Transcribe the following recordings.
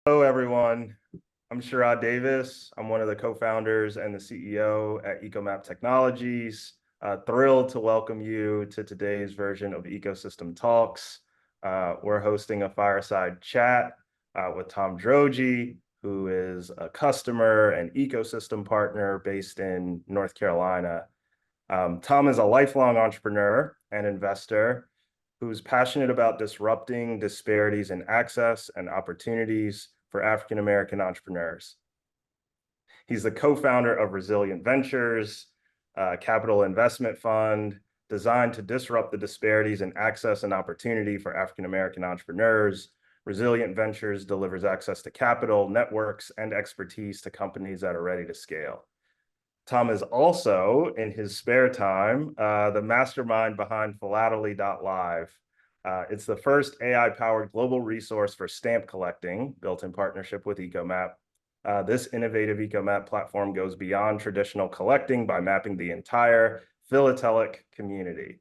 Hello, everyone. I'm Sherrod Davis. I'm one of the co-founders and the CEO at EcoMap Technologies. Thrilled to welcome you to today's version of Ecosystem Talks. We're hosting a fireside chat with Tom Droege, who is a customer and ecosystem partner based in North Carolina. Tom is a lifelong entrepreneur and investor who's passionate about disrupting disparities in access and opportunities for African American entrepreneurs. He's the co-founder of Resilient Ventures, a capital investment fund designed to disrupt the disparities in access and opportunity for African American entrepreneurs. Resilient Ventures delivers access to capital, networks, and expertise to companies that are ready to scale. Tom is also, in his spare time, the mastermind behind Philately.live. It's the first AI-powered global resource for stamp collecting, built in partnership with EcoMap. This innovative EcoMap platform goes beyond traditional collecting by mapping the entire philatelic community,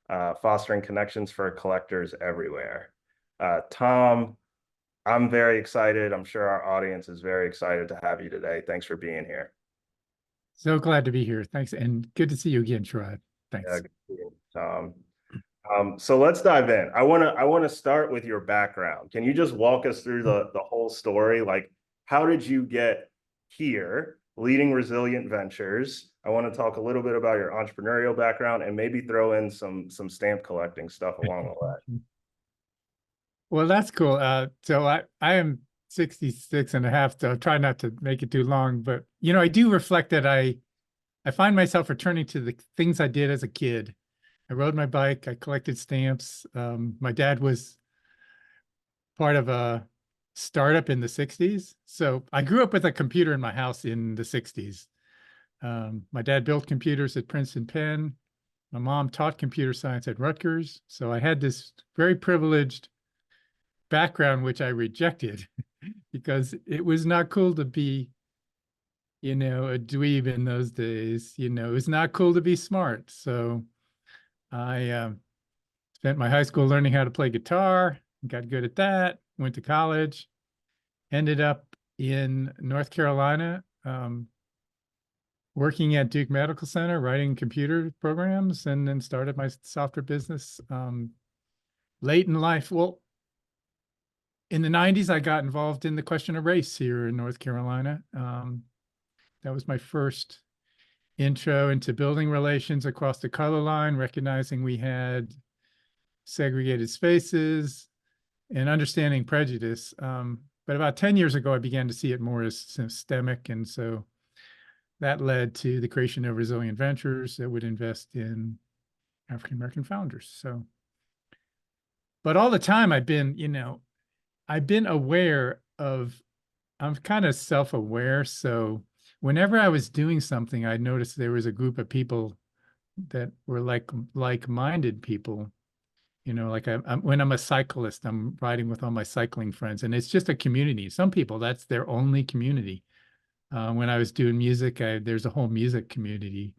fostering connections for collectors everywhere. Tom, I'm very excited. I'm sure our audience is very excited to have you today. Thanks for being here. So glad to be here. Thanks. And good to see you again, Sherrod. Thanks. Yeah, good to see you, Tom. So let's dive in. I want to start with your background. Can you just walk us through the whole story? Like, how did you get here leading Resilient Ventures? I want to talk a little bit about your entrepreneurial background and maybe throw in some stamp collecting stuff along the way. Well, that's cool. So I am 66 and a half, so I try not to make it too long. But, I do reflect that I find myself returning to the things I did as a kid. I rode my bike. I collected stamps. My dad was part of a startup in the 60s. So I grew up with a computer in my house in the 60s. My dad built computers at Princeton Penn. My mom taught computer science at Rutgers. So I had this very privileged background, which I rejected because it was not cool to be, a dweeb in those days. It was not cool to be smart. So I spent my high school learning how to play guitar, got good at that, went to college, ended up in North Carolina, working at Duke Medical Center, writing computer programs, and then started my software business late in life. Well, in the 90s, I got involved in the question of race here in North Carolina. That was my first intro into building relations across the color line, recognizing we had segregated spaces and understanding prejudice. But about 10 years ago, I began to see it more as systemic. And so that led to the creation of Resilient Ventures that would invest in African-American founders. But all the time I've been aware of, I'm kind of self-aware. So whenever I was doing something, I noticed there was a group of people that were like-minded people. Like when I'm a cyclist, I'm riding with all my cycling friends, and it's just a community. Some people, that's their only community. When I was doing music, there's a whole music community.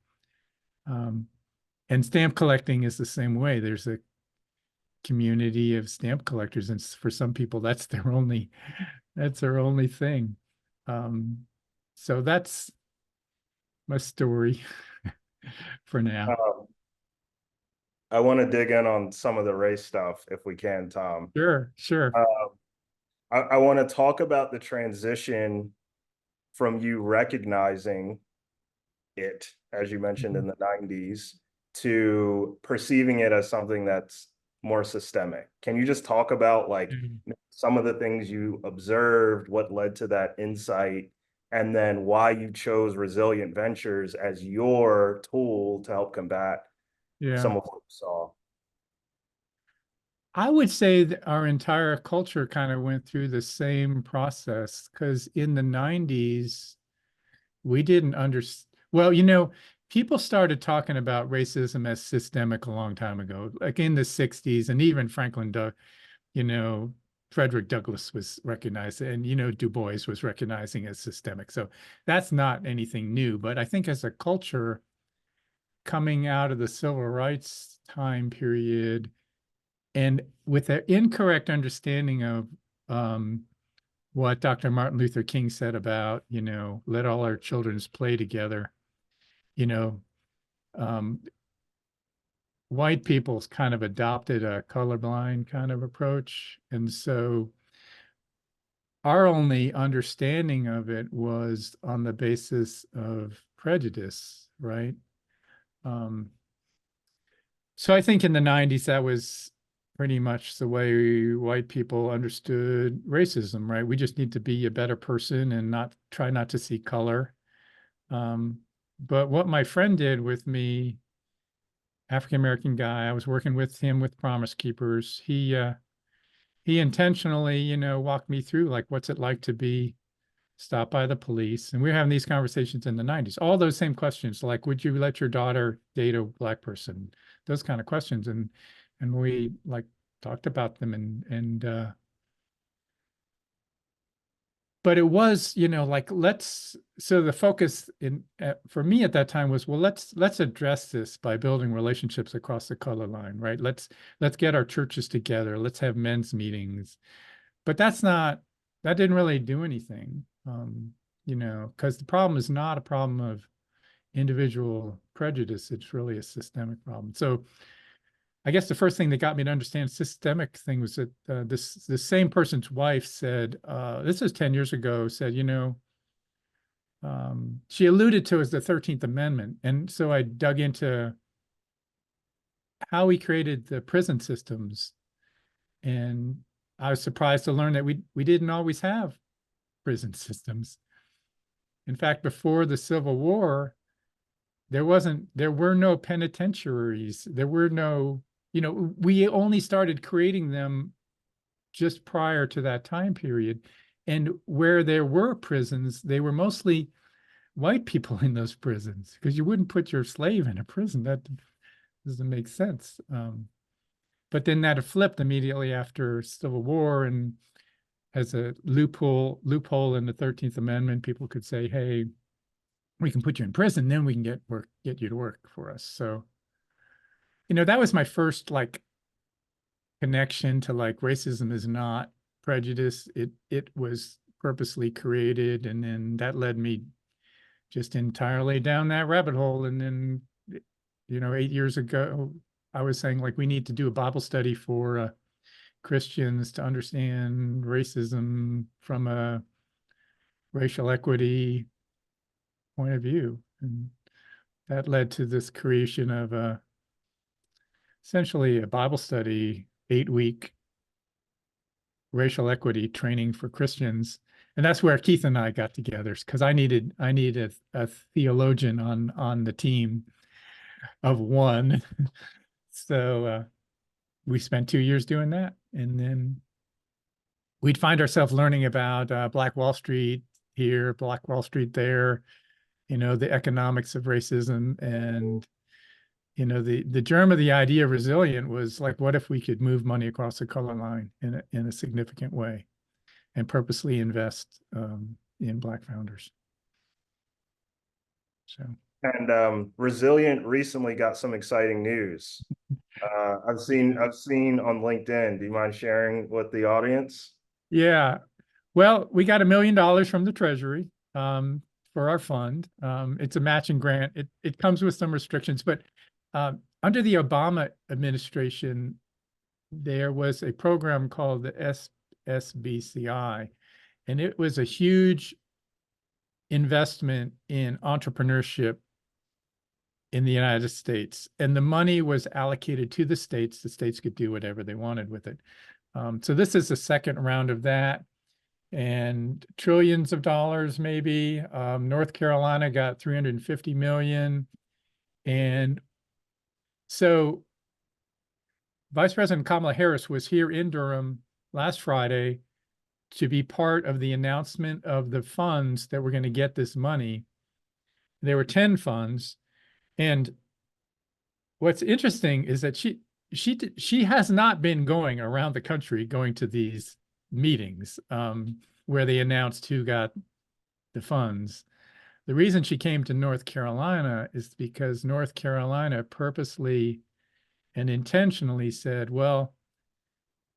And stamp collecting is the same way. There's a community of stamp collectors, and for some people, that's their only thing. So that's my story for now. I want to dig in on some of the race stuff if we can, Tom. Sure. I want to talk about the transition from you recognizing it, as you mentioned, in the 90s, to perceiving it as something that's more systemic. Can you just talk about some of the things you observed, what led to that insight, and then why you chose Resilient Ventures as your tool to help combat some of what you saw? I would say that our entire culture kind of went through the same process, because in the 90s, we didn't understand. Well, people started talking about racism as systemic a long time ago, like in the 60s, and even Frederick Douglass was recognized, and, Du Bois was recognizing as systemic. So that's not anything new. But I think as a culture coming out of the civil rights time period, and with an incorrect understanding of what Dr. Martin Luther King said about, let all our children play together. You know, um, white people's kind of adopted a colorblind kind of approach. And so our only understanding of it was on the basis of prejudice, right? Um, so I think in the 90s, that was pretty much the way white people understood racism, right? We just need to be a better person and not try not to see color. But what my friend did with me, African American guy, I was working with him with Promise Keepers. He intentionally, walked me through like what's it like to be stopped by the police. And we were having these conversations in the 90s. All those same questions, like would you let your daughter date a black person? Those kind of questions. And we like talked about them and but it was, like so the focus in for me at that time was, well, let's address this by building relationships across the color line, right? Let's get our churches together. Let's have men's meetings. But that didn't really do anything. Because the problem is not a problem of individual prejudice. It's really a systemic problem. So I guess the first thing that got me to understand systemic thing was that this same person's wife said, this is 10 years ago, said, she alluded to as the 13th Amendment. And so I dug into how he created the prison systems. And I was surprised to learn that we didn't always have prison systems. In fact, before the Civil War, there were no penitentiaries. There were no, we only started creating them just prior to that time period. And where there were prisons, they were mostly white people in those prisons because you wouldn't put your slave in a prison. That doesn't make sense. But then that flipped immediately after Civil War, and as a loophole in the 13th Amendment, people could say, hey, we can put you in prison, then we can get you to work for us. So, that was my first like connection to like racism is not prejudice. It was purposely created. And then that led me just entirely down that rabbit hole. And then, 8 years ago, I was saying like we need to do a Bible study for Christians to understand racism from a racial equity point of view. And that led to this creation of essentially a Bible study, 8-week racial equity training for Christians. And that's where Keith and I got together because I needed a theologian on the team of one. So we spent 2 years doing that. And then we'd find ourselves learning about Black Wall Street here, Black Wall Street there, the economics of racism. And, the germ of the idea of resilient was like, what if we could move money across the color line in a significant way and purposely invest in Black founders? So. And Resilient recently got some exciting news. I've seen on LinkedIn. Do you mind sharing with the audience? Yeah. Well, we got $1 million from the Treasury for our fund. It's a matching grant. It comes with some restrictions, but under the Obama administration, there was a program called the SBCI, and it was a huge investment in entrepreneurship in the United States. And the money was allocated to the states. The states could do whatever they wanted with it. So this is the second round of that, and trillions of dollars maybe. North Carolina got 350 million. And so Vice President Kamala Harris was here in Durham last Friday to be part of the announcement of the funds that were going to get this money. There were 10 funds. And what's interesting is that she has not been going around the country going to these meetings where they announced who got the funds. The reason she came to North Carolina is because North Carolina purposely and intentionally said, well,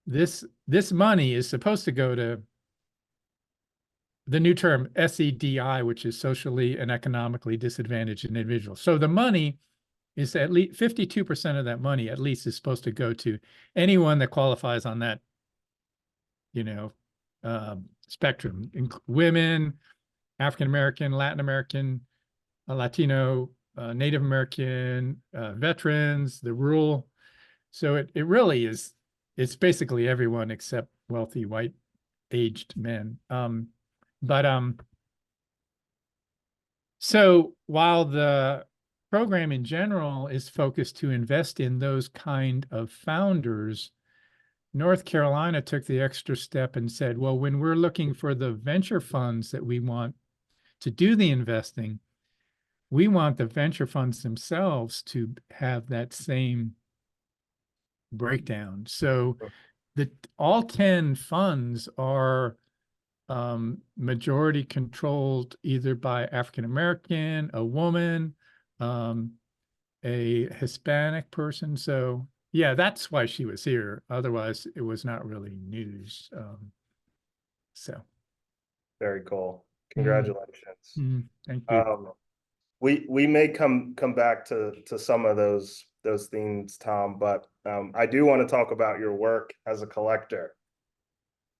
this money is supposed to go to the new term SEDI, which is socially and economically disadvantaged individuals. So the money is at least 52% of that money at least is supposed to go to anyone that qualifies on that, you know, spectrum. Women, African American, Latin American, Latino, Native American, veterans, the rural. So it really is, it's basically everyone except wealthy white aged men. But so while the program in general is focused to invest in those kind of founders, North Carolina took the extra step and said, well, when we're looking for the venture funds that we want to do the investing, we want the venture funds themselves to have that same breakdown. So all 10 funds are majority controlled either by African American, a woman, a Hispanic person. So yeah, that's why she was here. Otherwise, it was not really news. So Very cool. mm, Congratulations. thank you. We may come back to some of those themes, Tom, but I do want to talk about your work as a collector.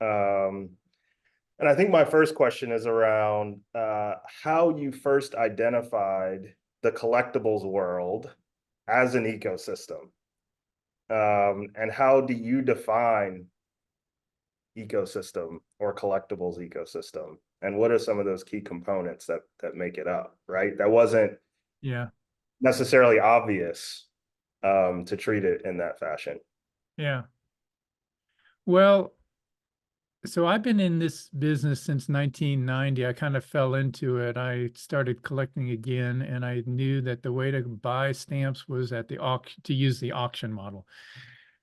And I think my first question is around how you first identified the collectibles world as an ecosystem. And how do you define ecosystem or collectibles ecosystem? And what are some of those key components that make it up, right? That wasn't necessarily obvious to treat it in that fashion. Yeah. Well, so I've been in this business since 1990. I kind of fell into it. I started collecting again, and I knew that the way to buy stamps was at the auction, to use the auction model.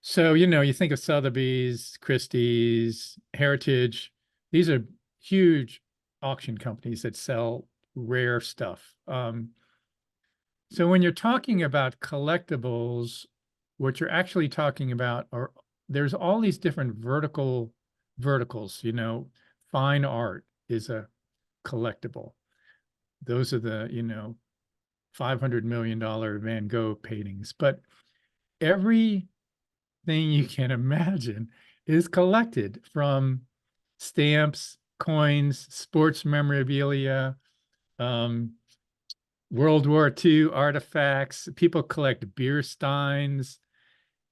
So, you think of Sotheby's, Christie's, Heritage. These are huge auction companies that sell rare stuff. So when you're talking about collectibles, what you're actually talking about are, there's all these different verticals. Fine art is a collectible. Those are the, $500 million Van Gogh paintings. But everything you can imagine is collected, from stamps, coins, sports memorabilia, World War II artifacts. People collect beer steins.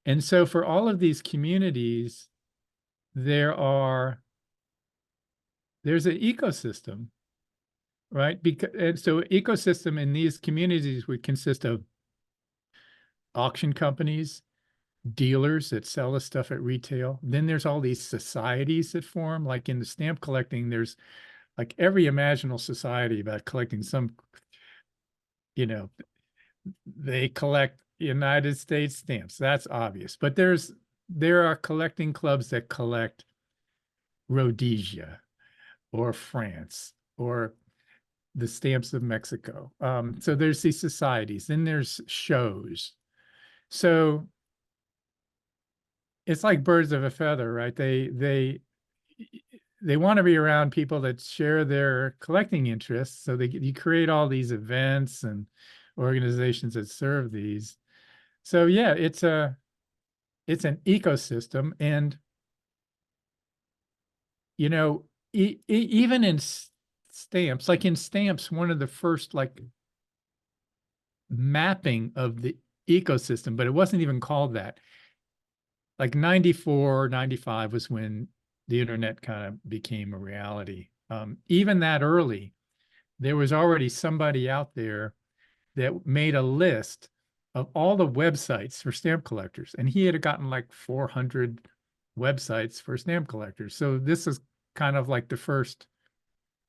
And so for all of these communities, there's an ecosystem, right? And so ecosystem in these communities would consist of auction companies, dealers that sell the stuff at retail. Then there's all these societies that form, like in the stamp collecting, there's like every imaginable society about collecting some, they collect United States stamps. That's obvious. But there are collecting clubs that collect Rhodesia or France or the stamps of Mexico. So there's these societies, then there's shows. So it's like birds of a feather, right? They want to be around people that share their collecting interests. So you create all these events and organizations that serve these. So yeah, it's an ecosystem. And even in stamps, like in stamps, one of the first like mapping of the ecosystem, but it wasn't even called that. Like 94, 95 was when the internet kind of became a reality. Even that early, there was already somebody out there that made a list of all the websites for stamp collectors. And he had gotten like 400 websites for stamp collectors. So this is kind of like the first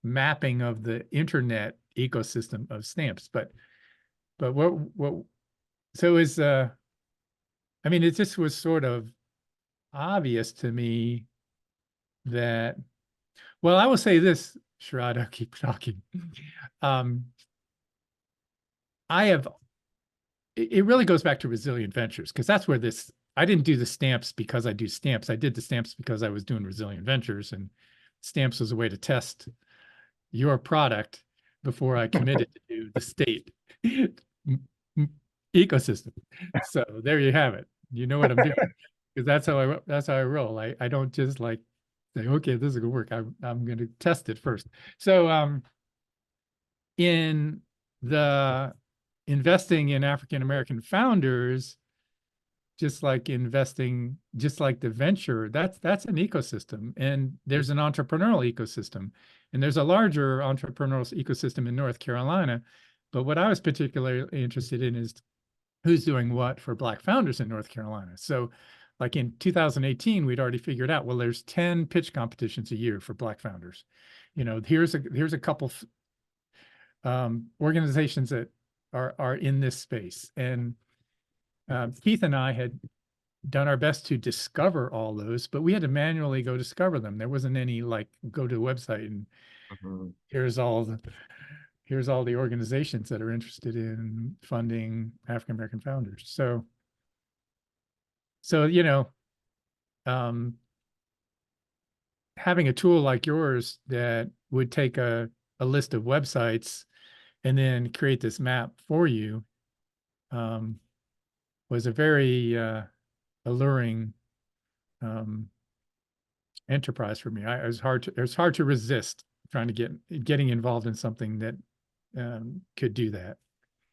mapping of the internet ecosystem of stamps. But what so is it just was sort of obvious to me that, well, I will say this, Sharad, I'll keep talking. It really goes back to Resilient Ventures, because that's where I didn't do the stamps because I do stamps. I did the stamps because I was doing Resilient Ventures, and stamps was a way to test your product before I committed to the state ecosystem. So there you have it. You know what I'm doing, because that's how I roll. I don't just like say, okay, this is gonna work. I'm gonna test it first. So in the investing in African American founders, just like the venture, that's an ecosystem, and there's an entrepreneurial ecosystem, and there's a larger entrepreneurial ecosystem in North Carolina. But what I was particularly interested in is who's doing what for Black founders in North Carolina. So, like in 2018, we'd already figured out, well, there's 10 pitch competitions a year for Black founders. Here's a couple organizations that are in this space, and Keith and I had done our best to discover all those, but we had to manually go discover them. There wasn't any like go to the website and Mhm. here's all the organizations that are interested in funding African American founders. So um, having a tool like yours that would take a list of websites and then create this map for you um, was a very alluring um, enterprise for me. It was hard to resist trying to getting involved in something that could do that,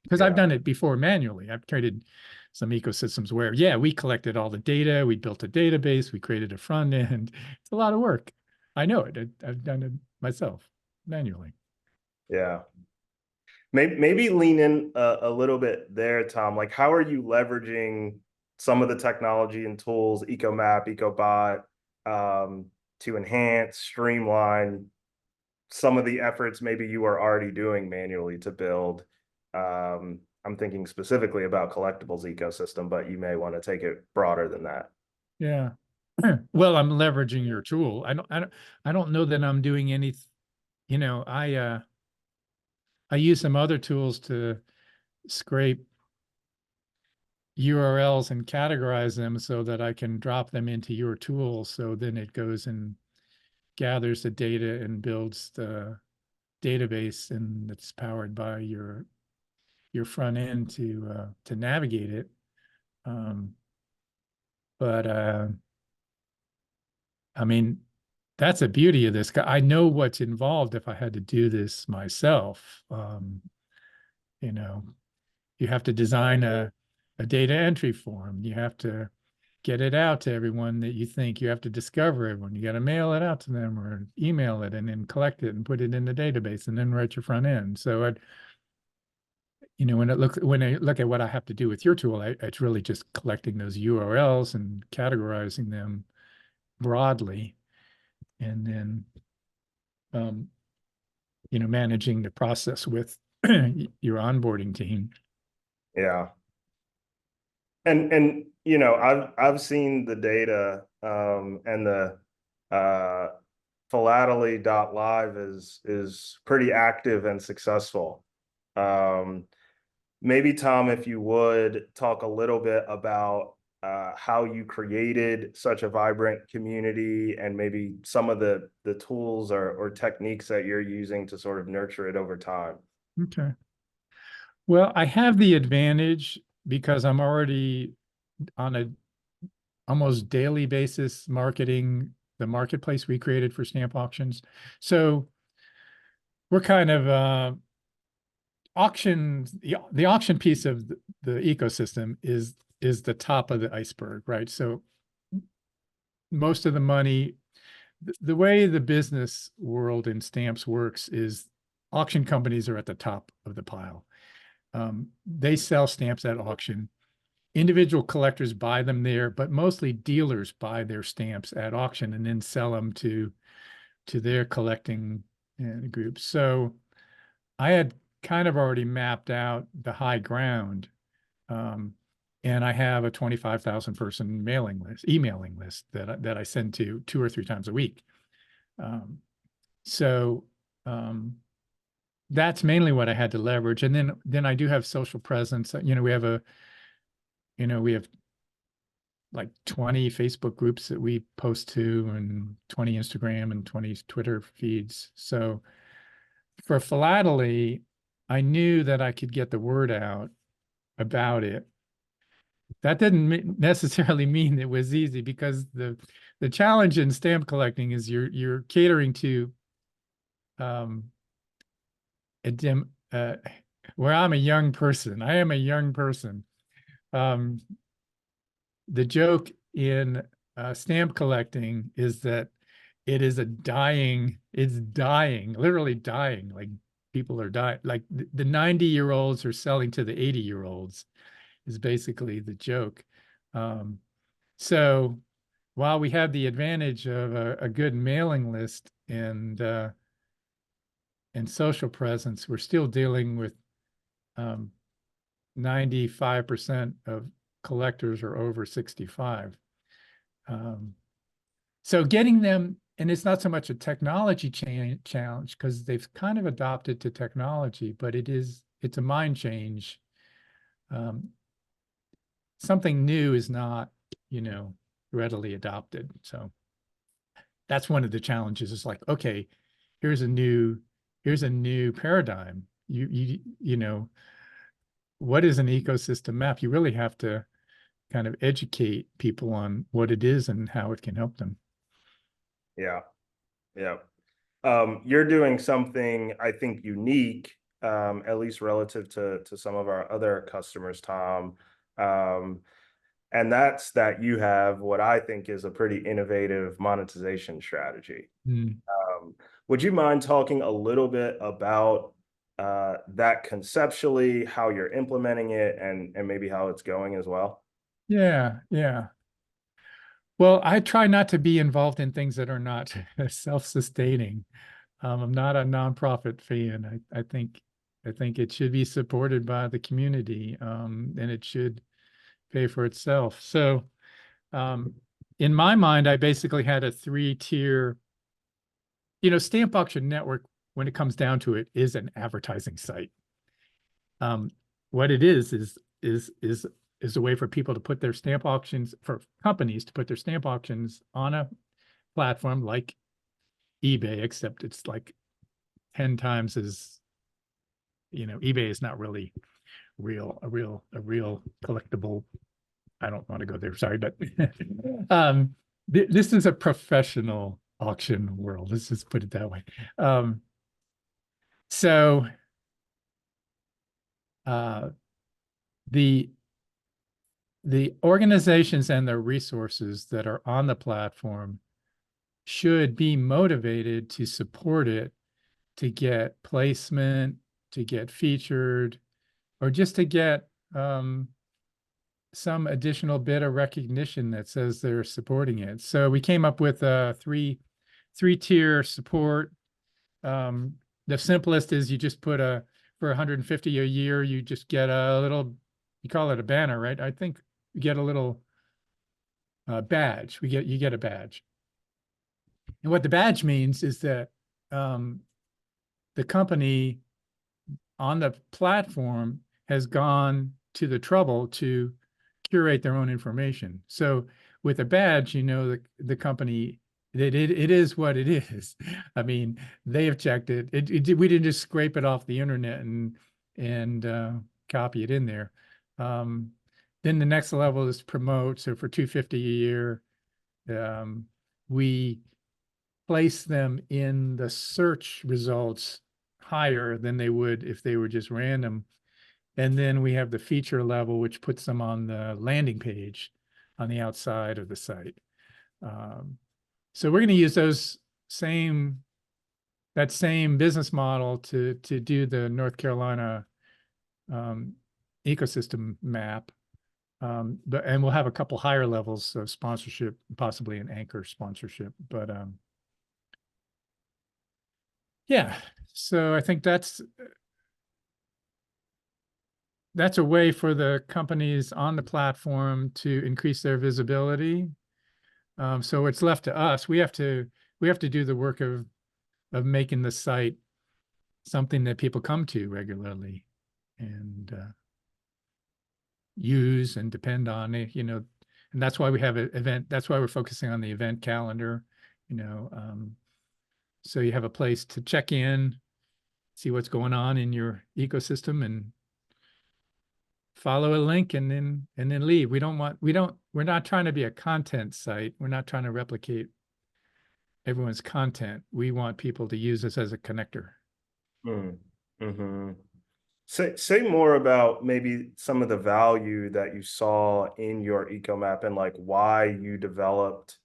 because I've Yeah, done it before manually. I've created some ecosystems where, yeah, we collected all the data, we built a database, we created a front end. It's a lot of work. I know it. I've done it myself manually. yeah. Maybe lean in a little bit there, Tom. Like, how are you leveraging some of the technology and tools, EcoMap, EcoBot, to enhance, streamline some of the efforts maybe you are already doing manually to build? I'm thinking specifically about Collectibles ecosystem, but you may want to take it broader than that. Yeah. Well, I'm leveraging your tool. I don't know that I'm doing any, I use some other tools to scrape URLs and categorize them so that I can drop them into your tool. So then it goes and gathers the data and builds the database, and it's powered by your front end to navigate it. But I mean, that's the beauty of this. I know what's involved if I had to do this myself. You know, you have to design a data entry form. You have to get it out to everyone that you think. You have to discover everyone. You got to mail it out to them or email it and then collect it and put it in the database and then write your front end. So when I look at what I have to do with your tool, it's really just collecting those URLs and categorizing them broadly, and then um, managing the process with your onboarding team. Yeah. And I've seen the data and the uh philately.live is pretty active and successful. Um Maybe Tom, if you would talk a little bit about how you created such a vibrant community and maybe some of the tools or techniques that you're using to sort of nurture it over time. Okay. Well, I have the advantage because I'm already on a almost daily basis marketing the marketplace we created for stamp auctions. So we're kind of the auction piece of the ecosystem is the top of the iceberg, right? So most of the money, the way the business world in stamps works is auction companies are at the top of the pile. They sell stamps at auction. Individual collectors buy them there, but mostly dealers buy their stamps at auction and then sell them to their collecting groups. So I had kind of already mapped out the high ground, um, and I have a 25,000 person emailing list that I send to 2 or 3 times a week. Um, so that's mainly what I had to leverage, and then I do have social presence. We have like 20 Facebook groups that we post to, and 20 Instagram and 20 Twitter feeds. So for philately, I knew that I could get the word out about it. That didn't necessarily mean it was easy, because the challenge in stamp collecting is you're catering to um a dim where I'm a young person. I am a young person. Um, the joke in stamp collecting is that it's dying, literally dying. Like, people are dying. Like, the 90-year-olds are selling to the 80-year-olds is basically the joke. Um, so while we have the advantage of a good mailing list and social presence, we're still dealing with 95% of collectors are over 65. Um, so getting them, and it's not so much a technology challenge, because they've kind of adopted to technology, but it's a mind change. Um, Something new is not, readily adopted. So that's one of the challenges. Is like, okay, here's a new, here's a new paradigm. What is an ecosystem map? You really have to kind of educate people on what it is and how it can help them. Yeah, yeah. You're doing something I think unique, at least relative to some of our other customers, Tom. Um, and that's that you have what I think is a pretty innovative monetization strategy. Mm. Would you mind talking a little bit about that conceptually, how you're implementing it, and maybe how it's going as well? Yeah, yeah. Well, I try not to be involved in things that are not self-sustaining. I'm not a nonprofit fan. I think it should be supported by the community, and it should pay for itself. So, um, in my mind, I basically had a three-tier. Stamp Auction Network, when it comes down to it, is an advertising site. Um, what it is a way for people to put their stamp auctions, for companies to put their stamp auctions on a platform like eBay, except it's like 10 times as, eBay is not really a real collectible. I don't want to go there, sorry, but this is a professional auction world. Let's just put it that way. Um, so uh, the the organizations and the resources that are on the platform should be motivated to support it, to get placement, to get featured, or just to get some additional bit of recognition that says they're supporting it. So we came up with a three-tier support. The simplest is you just put for 150 a year, you just get a little, you call it a banner, right? I think you get a little badge. You get a badge. And what the badge means is that um, the company on the platform has gone to the trouble to curate their own information. So with a badge, the company, it is what it is. I mean, they have checked it. We didn't just scrape it off the internet and copy it in there. Um, then the next level is promote. So for 250 a year, we place them in the search results higher than they would if they were just random. And then we have the feature level, which puts them on the landing page on the outside of the site. So we're going to use that same business model to do the North Carolina um, ecosystem map. And we'll have a couple higher levels of sponsorship, possibly an anchor sponsorship. But yeah, so I think that's a way for the companies on the platform to increase their visibility. So it's left to us. We have to do the work of making the site something that people come to regularly and use and depend on it. And that's why we have an event. That's why we're focusing on the event calendar. So you have a place to check in see what's going on in your ecosystem and follow a link and then leave. We're not trying to be a content site. We're not trying to replicate everyone's content. We want people to use us as a connector. Mm-hmm. Say more about maybe some of the value that you saw in your eco map and like why you developed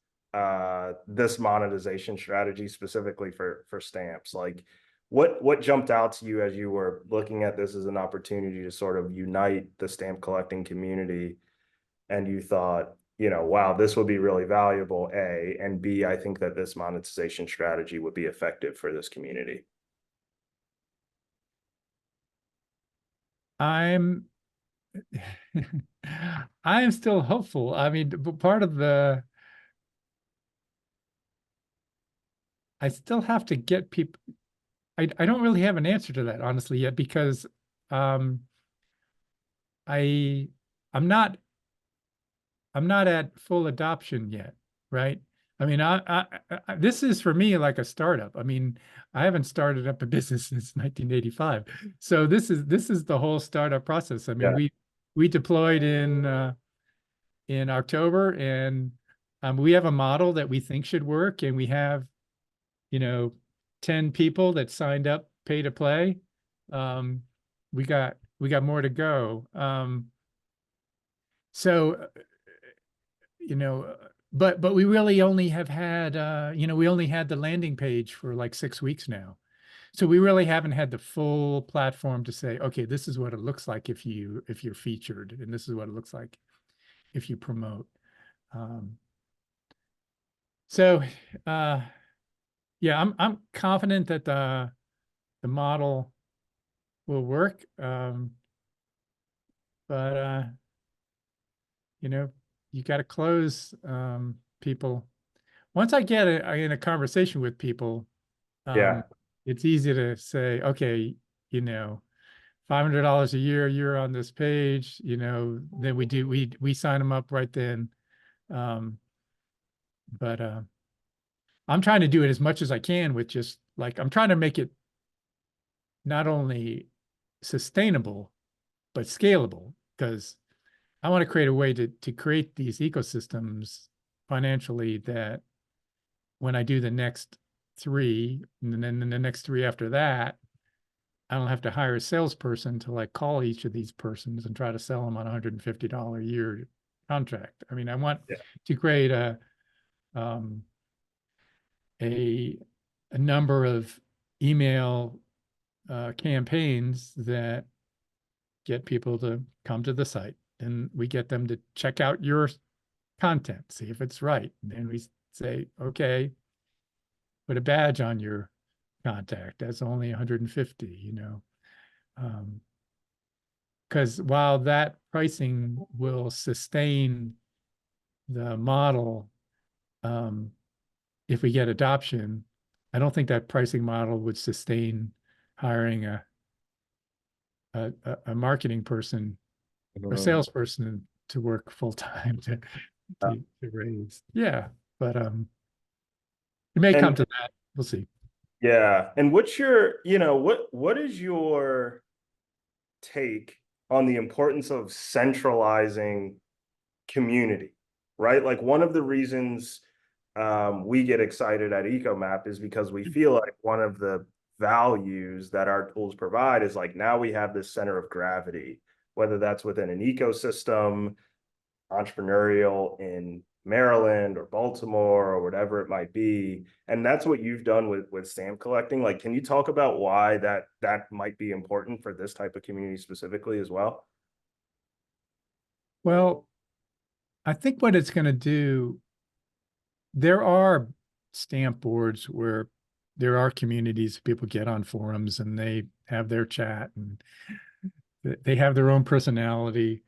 this monetization strategy specifically for stamps. Like what jumped out to you as you were looking at this as an opportunity to sort of unite the stamp collecting community, and you thought, you know, wow, this would be really valuable, A, and B, I think that this monetization strategy would be effective for this community. I'm I am still hopeful. I mean, part of the I still have to get people. I don't really have an answer to that honestly yet because um, I I'm not I'm not at full adoption yet, right? I mean, this is for me like a startup. I mean, I haven't started up a business since 1985, so this is the whole startup process. I mean, Yeah. we deployed in October, and we have a model that we think should work, and we have, you know, 10 people that signed up, pay to play. Um, we got more to go. So you know, but we really only have had you know, we only had the landing page for like 6 weeks now. So we really haven't had the full platform to say, okay, this is what it looks like if you're featured, and this is what it looks like if you promote. Um, so yeah, I'm confident that the model will work. But you know, you got to close people. Once I get in a conversation with people, Yeah. it's easy to say, okay, you know, $500 a year, you're on this page, you know, then we sign them up right then. Um, but I'm trying to do it as much as I can with just like I'm trying to make it not only sustainable but scalable because I want to create a way to create these ecosystems financially that when I do the next three and then the next three after that, I don't have to hire a salesperson to like call each of these persons and try to sell them on a $150 a year contract. I mean, I want Yeah. to create um, a a number of email campaigns that get people to come to the site, and we get them to check out your content, see if it's right. And then we say, okay, put a badge on your contact. That's only 150, you know. Because while that pricing will sustain the model, um, if we get adoption, I don't think that pricing model would sustain hiring a marketing person or Mhm. salesperson to work full time Uh, to raise. Yeah, but it may come And to that. We'll see. yeah, and what's your, you know, what is your take on the importance of centralizing community, right? Like one of the reasons we get excited at EcoMap is because we feel like one of the values that our tools provide is like now we have this center of gravity, whether that's within an ecosystem, entrepreneurial in Maryland or Baltimore or whatever it might be. And that's what you've done with stamp collecting. Like, can you talk about why that might be important for this type of community specifically as well? Well, I think what it's going to do, there are stamp boards where there are communities, people get on forums and they have their chat and they have their own personality.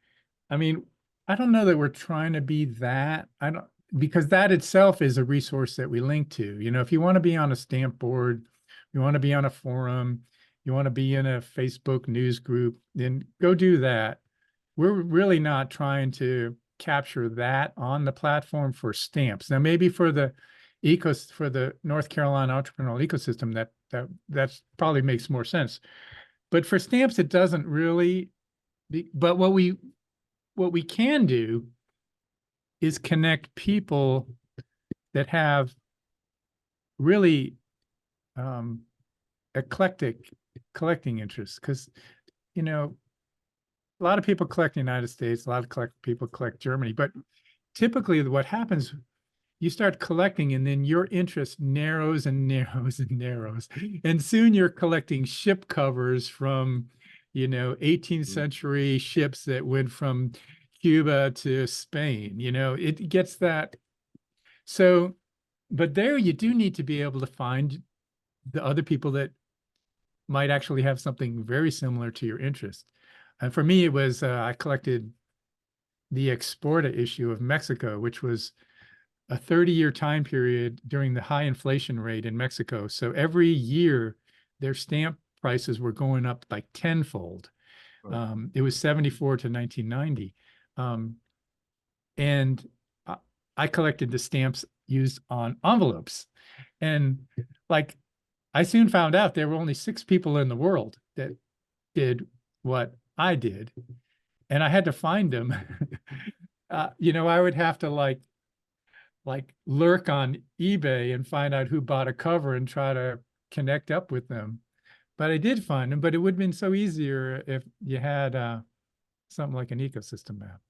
I mean, I don't know that we're trying to be that. I don't, because that itself is a resource that we link to. You know, if you want to be on a stamp board, you want to be on a forum, you want to be in a Facebook news group, then go do that. We're really not trying to capture that on the platform for stamps. Now, maybe for the North Carolina entrepreneurial ecosystem, That's probably makes more sense. But for stamps, it doesn't really. But what we can do is connect people that have really um, eclectic collecting interests. Because, you know, a lot of people collect the United States, a lot of people collect Germany, but typically what happens, you start collecting and then your interest narrows and narrows and narrows. And soon you're collecting ship covers from, 18th century ships that went from Cuba to Spain. It gets that. So, but there you do need to be able to find the other people that might actually have something very similar to your interest. And for me, it was I collected the Exporta issue of Mexico, which was a 30-year time period during the high inflation rate in Mexico. So every year, their stamp prices were going up like tenfold. It was 74 to 1990. And I collected the stamps used on envelopes. And like, I soon found out there were only 6 people in the world that did what I did. And I had to find them. I would have to like lurk on eBay and find out who bought a cover and try to connect up with them. But I did find them, but it would have been so easier if you had something like an ecosystem map.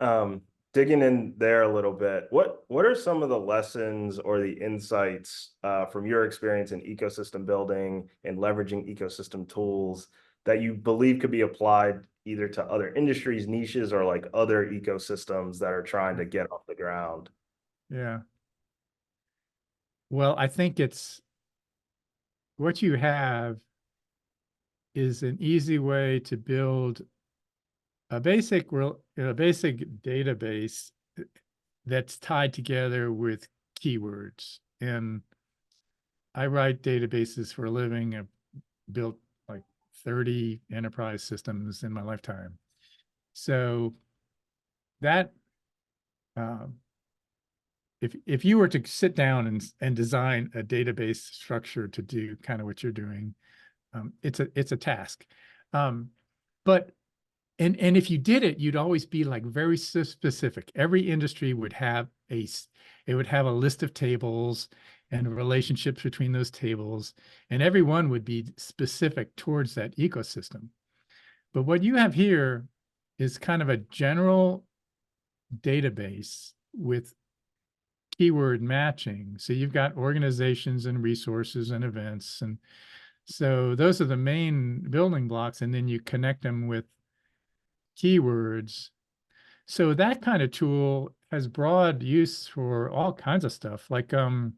Mm. Digging in there a little bit, what are some of the lessons or the insights from your experience in ecosystem building and leveraging ecosystem tools that you believe could be applied either to other industries, niches, or like other ecosystems that are trying to get off the ground? Yeah. Well, I think it's what you have is an easy way to build a basic database that's tied together with keywords. And I write databases for a living. I've built like 30 enterprise systems in my lifetime. So that um, if you were to sit down and design a database structure to do kind of what you're doing, it's a task. But and if you did it, you'd always be like very specific. Every industry would have it would have a list of tables and relationships between those tables, and everyone would be specific towards that ecosystem. But what you have here is kind of a general database with keyword matching. So you've got organizations and resources and events. And so those are the main building blocks. And then you connect them with keywords. So that kind of tool has broad use for all kinds of stuff. Like one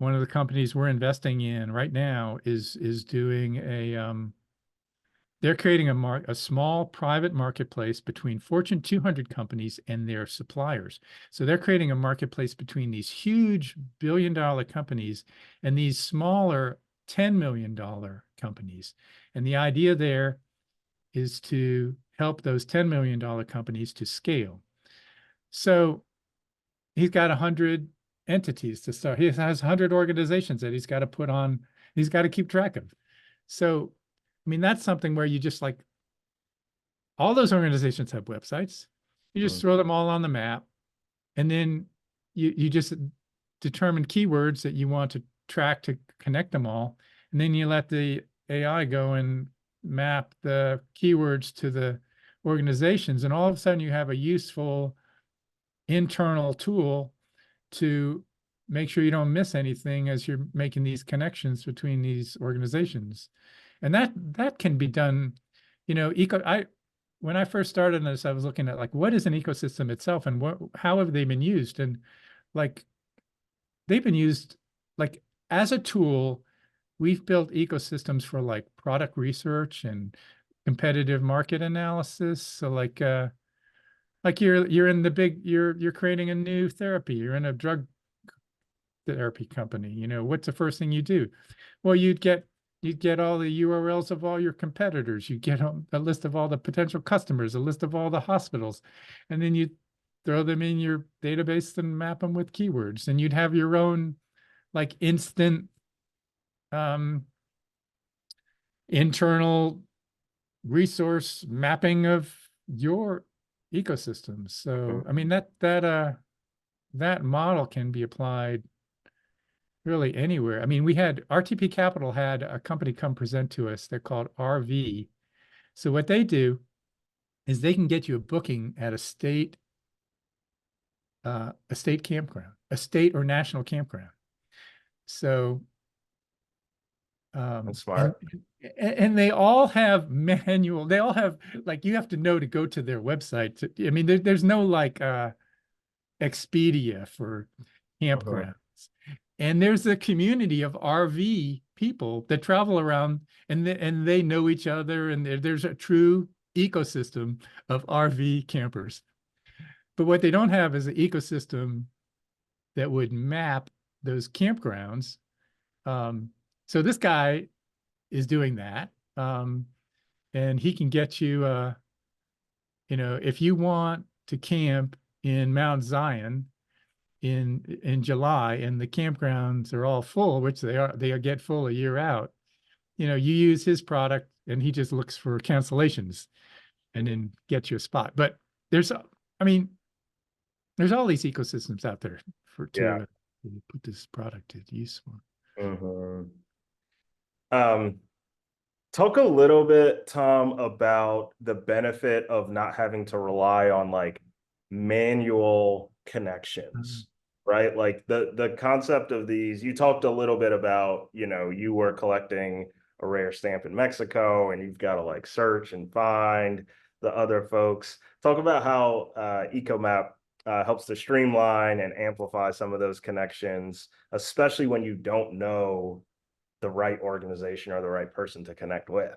of the companies we're investing in right now is doing they're creating a small private marketplace between Fortune 200 companies and their suppliers. So they're creating a marketplace between these huge billion-dollar companies and these smaller $10 million companies. And the idea there is to help those $10 million companies to scale. So he's got 100 entities to start. He has 100 organizations that he's got to put on, he's got to keep track of. So, I mean, that's something where you just like, all those organizations have websites. You just throw them all on the map, and then you just determine keywords that you want to track to connect them all. And then you let the AI go and map the keywords to the organizations. And all of a sudden you have a useful internal tool to make sure you don't miss anything as you're making these connections between these organizations. And that can be done, when I first started this, I was looking at like, what is an ecosystem itself and how have they been used? And like, they've been used like as a tool. We've built ecosystems for like product research and competitive market analysis. So like you're in the big, you're creating a new therapy. You're in a drug therapy company. What's the first thing you do? Well, you'd get all the URLs of all your competitors. You get a list of all the potential customers, a list of all the hospitals, and then you throw them in your database and map them with keywords. And you'd have your own like instant internal resource mapping of your ecosystem. So, I mean, that model can be applied really anywhere. I mean, we had RTP Capital had a company come present to us. They're called RV. So what they do is they can get you a booking at a state campground, a state or national campground. So That's and smart. and they all have manual. They all have like you have to know to go to their website. I mean, there's no like Expedia for Mhm. campgrounds. And there's a community of RV people that travel around and they know each other and there's a true ecosystem of RV campers. But what they don't have is an ecosystem that would map those campgrounds. Um, so this guy is doing that. And he can get you if you want to camp in Mount Zion in July and the campgrounds are all full, which they get full a year out, you use his product and he just looks for cancellations and then gets you a spot. But I mean, there's all these ecosystems out there for Yeah. to put this product to use for. Mhm. Um, Talk a little bit, Tom, about the benefit of not having to rely on like manual connections, right? Like the concept of these, you talked a little bit about, you were collecting a rare stamp in Mexico and you've got to like search and find the other folks. Talk about how EcoMap helps to streamline and amplify some of those connections, especially when you don't know the right organization or the right person to connect with.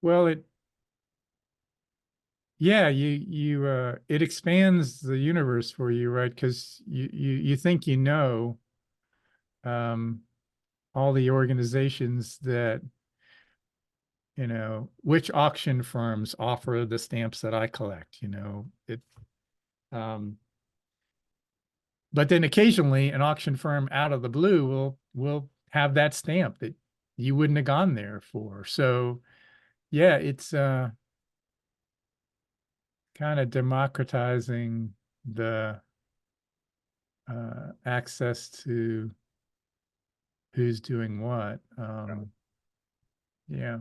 Well, yeah, it expands the universe for you, right? Because you think um, all the organizations that which auction firms offer the stamps that I collect. Um, but then occasionally an auction firm out of the blue will have that stamp that you wouldn't have gone there for. So yeah, it's kind of democratizing the access to who's doing what. Yeah.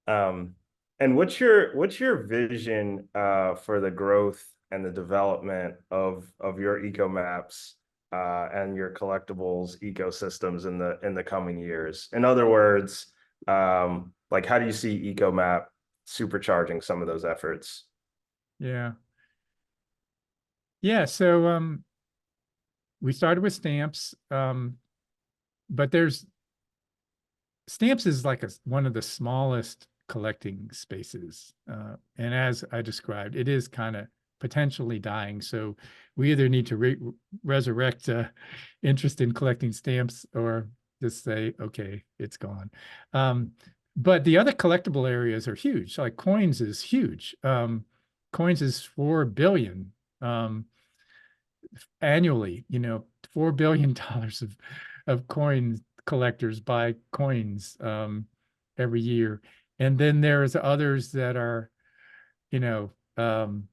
Um, and what's your vision for the growth and the development of your eco maps and your collectibles ecosystems in the coming years? In other words, like how do you see EcoMap supercharging some of those efforts? Yeah. Yeah. So we started with stamps, but there's stamps is like one of the smallest collecting spaces. And as I described, it is kind of potentially dying. So we either need to resurrect interest in collecting stamps or just say, okay, it's gone. But the other collectible areas are huge. Like coins is huge. Coins is 4 billion annually, $4 billion of coin collectors buy coins every year. And then there's others that are, you know, um,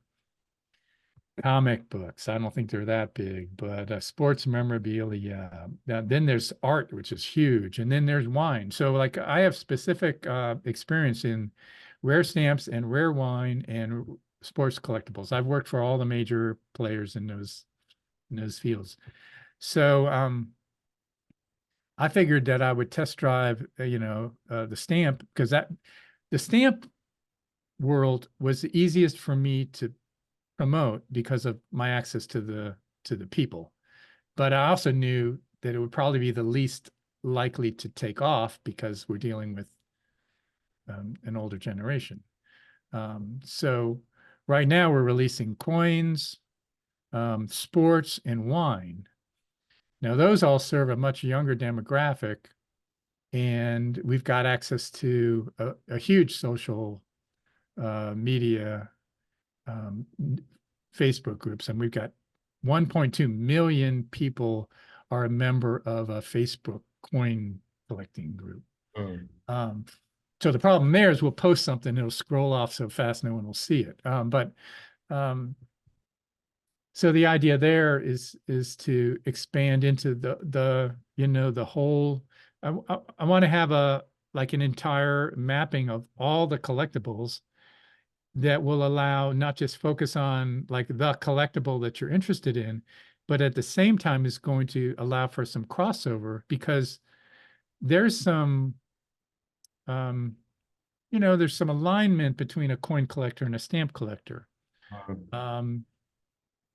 comic books. I don't think they're that big, but sports memorabilia. Then there's art, which is huge. And then there's wine. So like I have specific experience in rare stamps and rare wine and sports collectibles. I've worked for all the major players in those fields. So I figured that I would test drive, the stamp because the stamp world was the easiest for me to promote because of my access to the people. But I also knew that it would probably be the least likely to take off because we're dealing with an older generation. So right now we're releasing coins, sports, and wine. Now, those all serve a much younger demographic, and we've got access to a huge social media, um, Facebook groups, and we've got 1.2 million people are a member of a Facebook coin collecting group. Mm. So the problem there is we'll post something, it'll scroll off so fast no one will see it. Um, so the idea there is to expand into the whole. I want to have like an entire mapping of all the collectibles that will allow not just focus on like the collectible that you're interested in, but at the same time is going to allow for some crossover because there's some um, there's some alignment between a coin collector and a stamp collector. Mm. Um,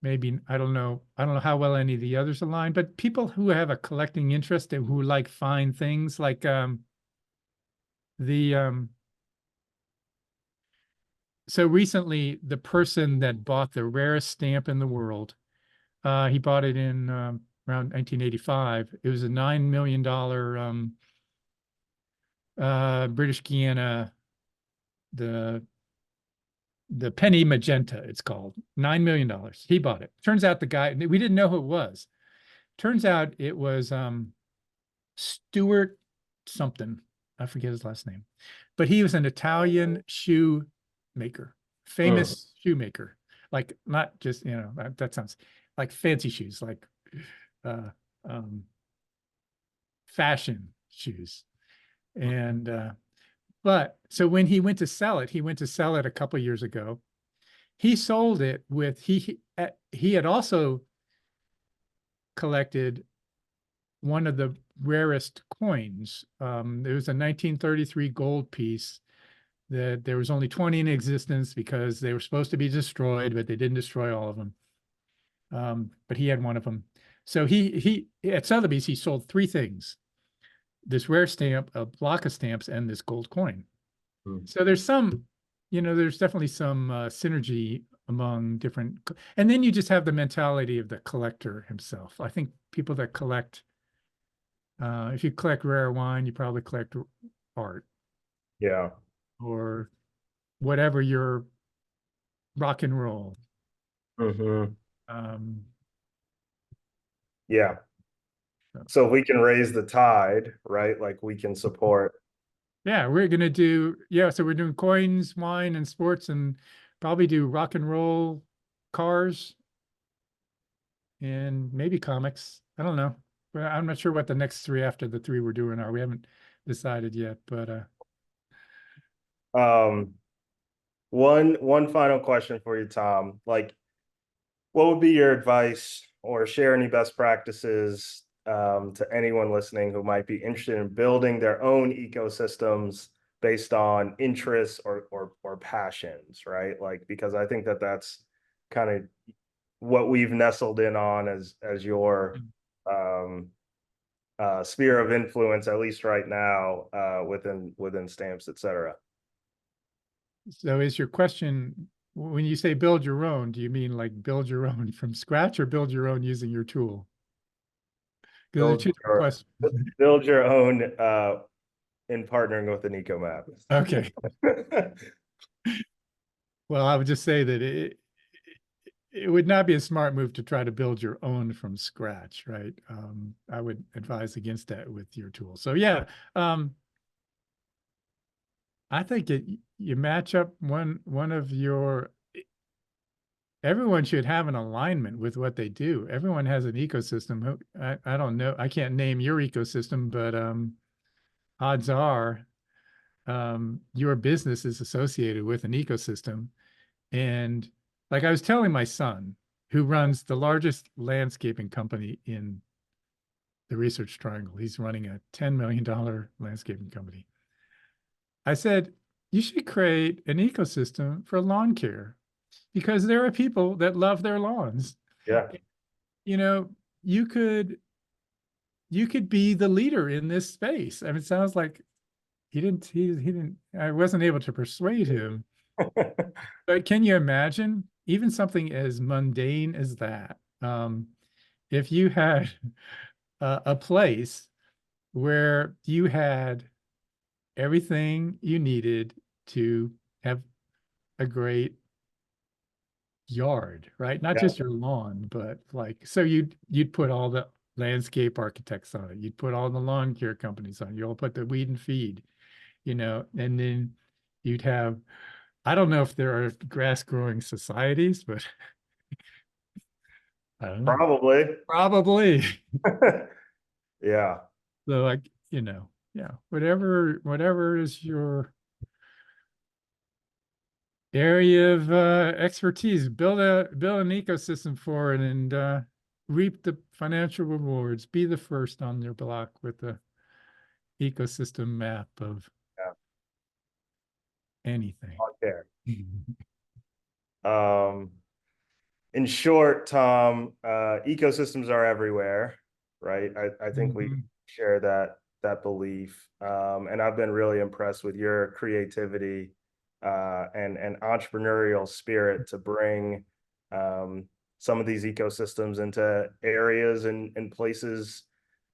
Maybe I don't know how well any of the others align, but people who have a collecting interest and who like fine things like the so recently the person that bought the rarest stamp in the world, he bought it in around 1985. It was a $9 million British Guiana, the penny magenta, it's called. $9 million. He bought it. Turns out the guy, we didn't know who it was. Turns out it was Stuart something. I forget his last name, but he was an Italian shoemaker, Mm. famous shoemaker. Like not just, that sounds like fancy shoes, like uh, um, fashion shoes. And but so when he went to sell it a couple years ago. He sold it with he had also collected one of the rarest coins. It was a 1933 gold piece that there was only 20 in existence because they were supposed to be destroyed, but they didn't destroy all of them. But he had one of them. So he at Sotheby's, he sold three things: this rare stamp, a block of stamps, and this gold coin. Mm. So there's definitely some synergy among different, and then you just have the mentality of the collector himself. I think people that collect, if you collect rare wine, you probably collect art Yeah. or whatever your rock and roll. Hmm. Um, Yeah. so, So if we can raise the tide, right? Like we can support. yeah, so we're doing coins, wine, and sports, and probably do rock and roll, cars, and maybe comics. I don't know. Well, I'm not sure what the next three after the three we're doing are. We haven't decided yet, but Um, one final question for you, Tom. Like, what would be your advice or share any best practices to anyone listening who might be interested in building their own ecosystems based on interests or passions, right? Like, because I think that that's kind of what we've nestled in on as your um, sphere of influence, at least right now, within stamps, et cetera. so is your question when you say build your own, do you mean like build your own from scratch or build your own using your tool? Because they're Build two different your questions. build your own in partnering with an eco map. Okay. Well, I would just say that it would not be a smart move to try to build your own from scratch, right? I would advise against that with your tool. So yeah, I think you match up one of your everyone should have an alignment with what they do. Everyone has an ecosystem. I don't know. I can't name your ecosystem, but odds are your business is associated with an ecosystem. And like I was telling my son, who runs the largest landscaping company in the Research Triangle, he's running a $10 million landscaping company. I said, you should create an ecosystem for lawn care because there are people that love their lawns. Yeah. You know, you could be the leader in this space. I mean, it sounds like he didn't I wasn't able to persuade him. But can you imagine even something as mundane as that? If you had a place where you had everything you needed to have a great yard, right? Not Yeah, just your lawn, but like, so you'd put all the landscape architects on it. You'd put all the lawn care companies on it. You'll put the weed and feed, and then you'd have, I don't know if there are grass growing societies, but I don't know. probably. Probably. Yeah. So like, yeah, whatever is your area of expertise, build an ecosystem for it and reap the financial rewards. Be the first on your block with the ecosystem map of Yeah. anything. Out there. Um, in short, Tom, ecosystems are everywhere, right? I think we Mhm. share that belief. And I've been really impressed with your creativity and entrepreneurial spirit to bring some of these ecosystems into areas and places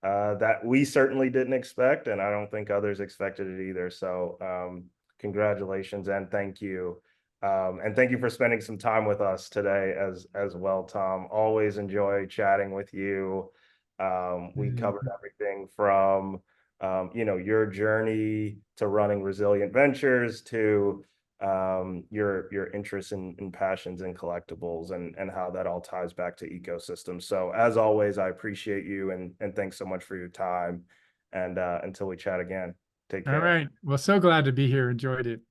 that we certainly didn't expect, and I don't think others expected it either. So congratulations and thank you. And thank you for spending some time with us today as well, Tom. Always enjoy chatting with you. We covered everything from your journey to running Resilient Ventures to your interests and passions in collectibles and how that all ties back to ecosystems. So as always, I appreciate you and thanks so much for your time. And until we chat again, take All care. right. Well, so glad to be here. Enjoyed it.